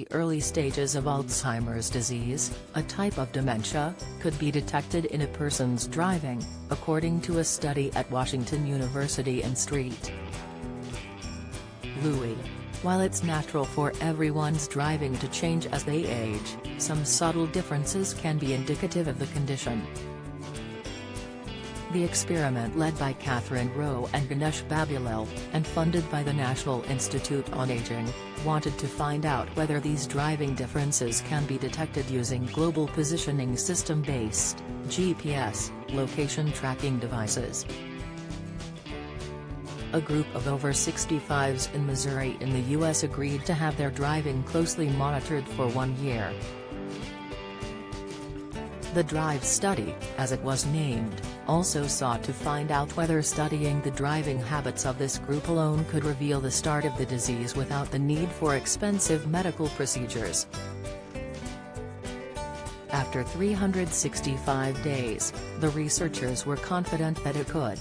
the early stages of Alzheimer's disease, a type of dementia, could be detected in a person's driving, according to a study at Washington University in St. Louis. While it's natural for everyone's driving to change as they age, some subtle differences can be indicative of the condition. The experiment, led by Catherine Rowe and Ganesh Babulal, and funded by the National Institute on Aging, wanted to find out whether these driving differences can be detected using Global Positioning System-based (GPS) location tracking devices. A group of over 65s in Missouri in the U.S. agreed to have their driving closely monitored for 1 year. The DRIVE study, as it was named, also sought to find out whether studying the driving habits of this group alone could reveal the start of the disease without the need for expensive medical procedures. After 365 days, the researchers were confident that it could.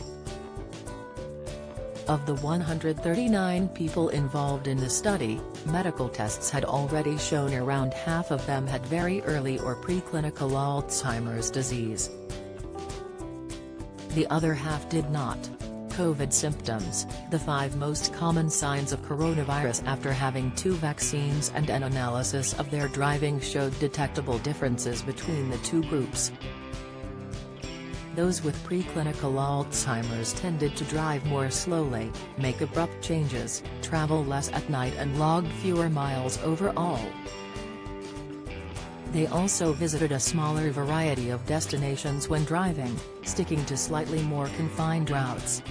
Of the 139 people involved in the study, medical tests had already shown around half of them had very early or preclinical Alzheimer's disease. The other half did not. COVID symptoms, the 5 most common signs of coronavirus after having 2 vaccines, and an analysis of their driving showed detectable differences between the 2 groups. Those with preclinical Alzheimer's tended to drive more slowly, make abrupt changes, travel less at night and logged fewer miles overall. They also visited a smaller variety of destinations when driving, sticking to slightly more confined routes.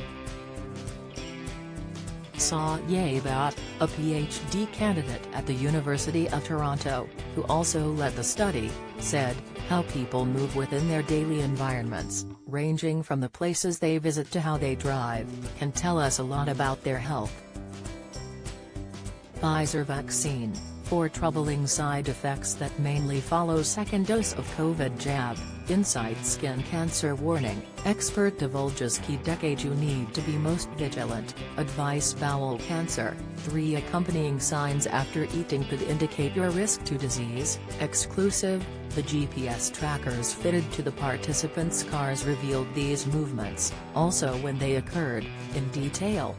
Saw Yabat, a PhD candidate at the University of Toronto, who also led the study, said, "How people move within their daily environments, ranging from the places they visit to how they drive, can tell us a lot about their health." Pfizer vaccine, 4 troubling side effects that mainly follow second dose of COVID jab, inside skin cancer warning, expert divulges key decade you need to be most vigilant, advice bowel cancer, 3 accompanying signs after eating could indicate your risk to disease, exclusive. The GPS trackers fitted to the participants' cars revealed these movements, also when they occurred, in detail.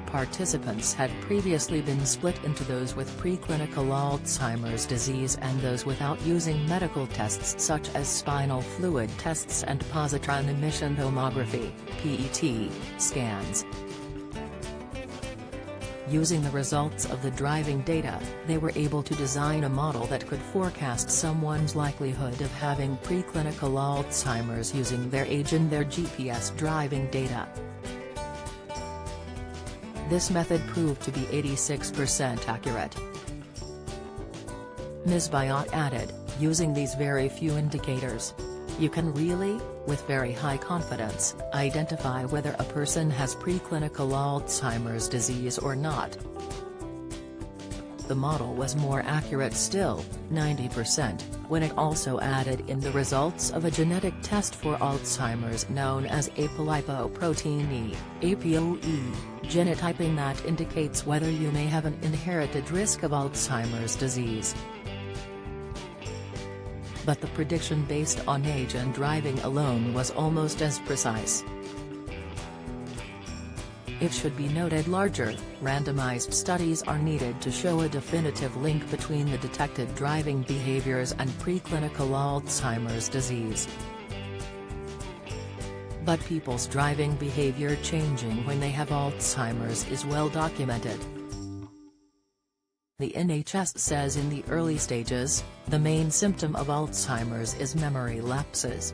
Participants had previously been split into those with preclinical Alzheimer's disease and those without, using medical tests such as spinal fluid tests and positron emission tomography (PET) scans. Using the results of the driving data, they were able to design a model that could forecast someone's likelihood of having preclinical Alzheimer's using their age and their GPS driving data. This method proved to be 86% accurate. Ms. Bayat added, "Using these very few indicators, you can really, with very high confidence, identify whether a person has preclinical Alzheimer's disease or not." The model was more accurate still, 90%, when it also added in the results of a genetic test for Alzheimer's known as apolipoprotein E, APOE, genotyping that indicates whether you may have an inherited risk of Alzheimer's disease. But the prediction based on age and driving alone was almost as precise. It should be noted larger, randomized studies are needed to show a definitive link between the detected driving behaviors and preclinical Alzheimer's disease. But people's driving behavior changing when they have Alzheimer's is well documented. The NHS says in the early stages, the main symptom of Alzheimer's is memory lapses.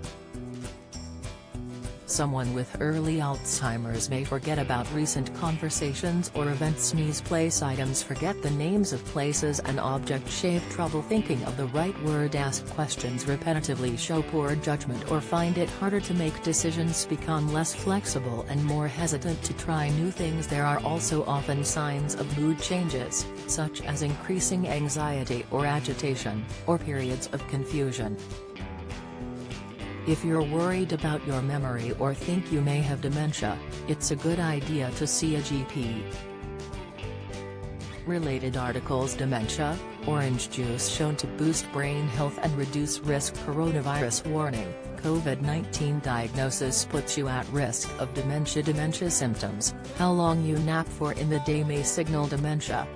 Someone with early Alzheimer's may forget about recent conversations or events, misplace items, forget the names of places and objects, have trouble thinking of the right word, ask questions repetitively, show poor judgment or find it harder to make decisions, become less flexible and more hesitant to try new things. There are also often signs of mood changes, such as increasing anxiety or agitation, or periods of confusion. If you're worried about your memory or think you may have dementia, it's a good idea to see a GP. Related articles: dementia, orange juice shown to boost brain health and reduce risk. Coronavirus warning, COVID-19 diagnosis puts you at risk of dementia. Dementia symptoms: how long you nap for in the day may signal dementia.